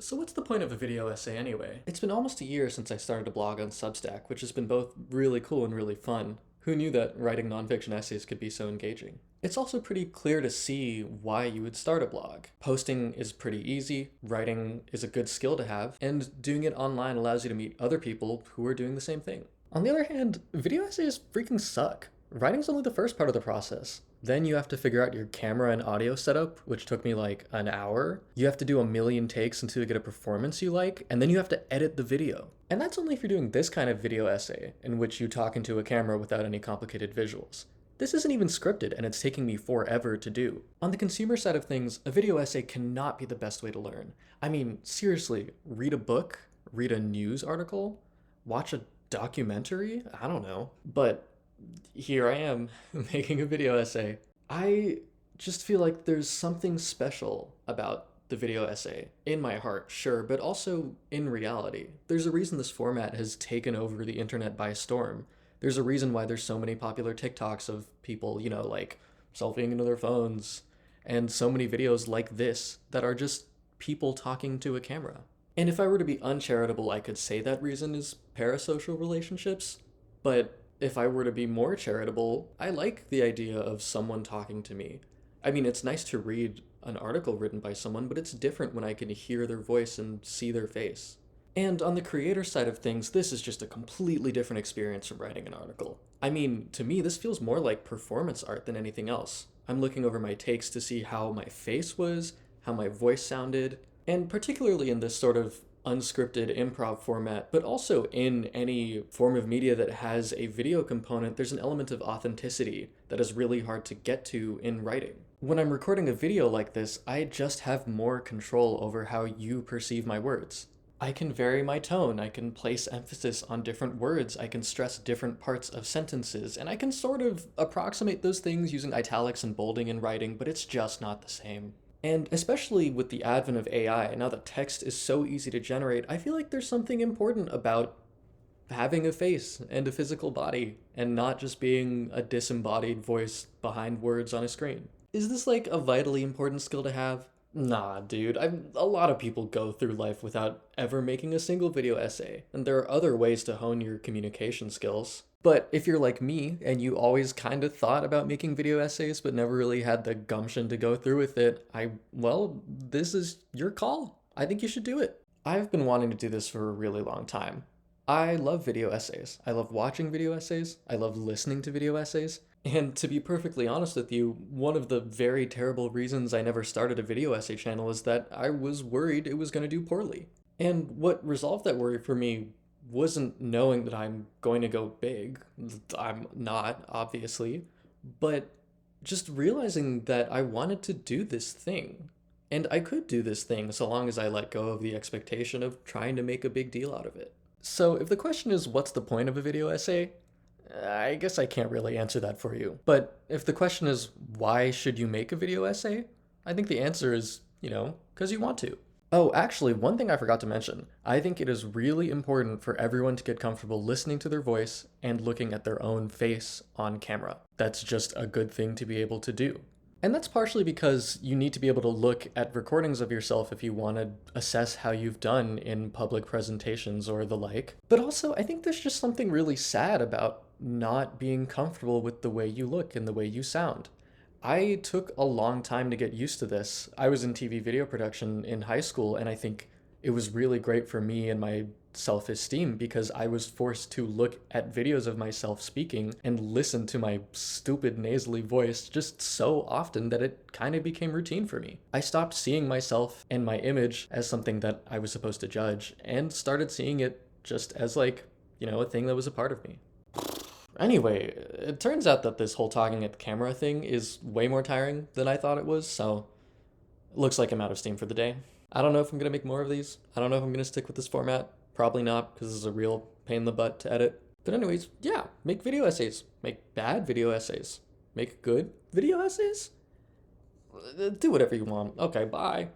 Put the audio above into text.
So what's the point of a video essay anyway? It's been almost a year since I started a blog on Substack, which has been both really cool and really fun. Who knew that writing nonfiction essays could be so engaging? It's also pretty clear to see why you would start a blog. Posting is pretty easy, writing is a good skill to have, and doing it online allows you to meet other people who are doing the same thing. On the other hand, video essays freaking suck. Writing's only the first part of the process. Then you have to figure out your camera and audio setup, which took me like an hour. You have to do a million takes until you get a performance you like, and then you have to edit the video. And that's only if you're doing this kind of video essay, in which you talk into a camera without any complicated visuals. This isn't even scripted, and it's taking me forever to do. On the consumer side of things, a video essay cannot be the best way to learn. I mean, seriously, read a book, read a news article, watch a documentary? I don't know. But here I am making a video essay. I just feel like there's something special about the video essay in my heart, sure, but also in reality. There's a reason this format has taken over the internet by storm. There's a reason why there's so many popular TikToks of people, like selfieing into their phones, and so many videos like this that are just people talking to a camera. And if I were to be uncharitable, I could say that reason is parasocial relationships, but if I were to be more charitable, I like the idea of someone talking to me. I mean, it's nice to read an article written by someone, but it's different when I can hear their voice and see their face. And on the creator side of things, this is just a completely different experience from writing an article. I mean, to me, this feels more like performance art than anything else. I'm looking over my takes to see how my face was, how my voice sounded, and particularly in this sort of unscripted improv format, but also in any form of media that has a video component, there's an element of authenticity that is really hard to get to in writing. When I'm recording a video like this, I just have more control over how you perceive my words. I can vary my tone, I can place emphasis on different words, I can stress different parts of sentences, and I can sort of approximate those things using italics and bolding in writing, but it's just not the same. And especially with the advent of AI, now that text is so easy to generate, I feel like there's something important about having a face and a physical body, and not just being a disembodied voice behind words on a screen. Is this like a vitally important skill to have? Nah, dude. A lot of people go through life without ever making a single video essay, and there are other ways to hone your communication skills. But if you're like me, and you always kind of thought about making video essays but never really had the gumption to go through with it, well, this is your call. I think you should do it. I've been wanting to do this for a really long time. I love video essays. I love watching video essays. I love listening to video essays. And to be perfectly honest with you, one of the very terrible reasons I never started a video essay channel is that I was worried it was going to do poorly. And what resolved that worry for me wasn't knowing that I'm going to go big. I'm not, obviously. But just realizing that I wanted to do this thing. And I could do this thing so long as I let go of the expectation of trying to make a big deal out of it. So if the question is what's the point of a video essay, I guess I can't really answer that for you. But if the question is why should you make a video essay, I think the answer is, because you want to. Oh, actually, one thing I forgot to mention. I think it is really important for everyone to get comfortable listening to their voice and looking at their own face on camera. That's just a good thing to be able to do. And that's partially because you need to be able to look at recordings of yourself if you want to assess how you've done in public presentations or the like. But also, I think there's just something really sad about not being comfortable with the way you look and the way you sound. I took a long time to get used to this. I was in TV video production in high school, and I think it was really great for me and my self-esteem because I was forced to look at videos of myself speaking and listen to my stupid nasally voice just so often that it kind of became routine for me. I stopped seeing myself and my image as something that I was supposed to judge and started seeing it just as a thing that was a part of me. Anyway, it turns out that this whole talking at the camera thing is way more tiring than I thought it was, so it looks like I'm out of steam for the day. I don't know if I'm going to make more of these. I don't know if I'm going to stick with this format. Probably not, because this is a real pain in the butt to edit. But anyways, yeah, make video essays. Make bad video essays. Make good video essays? Do whatever you want. Okay, bye.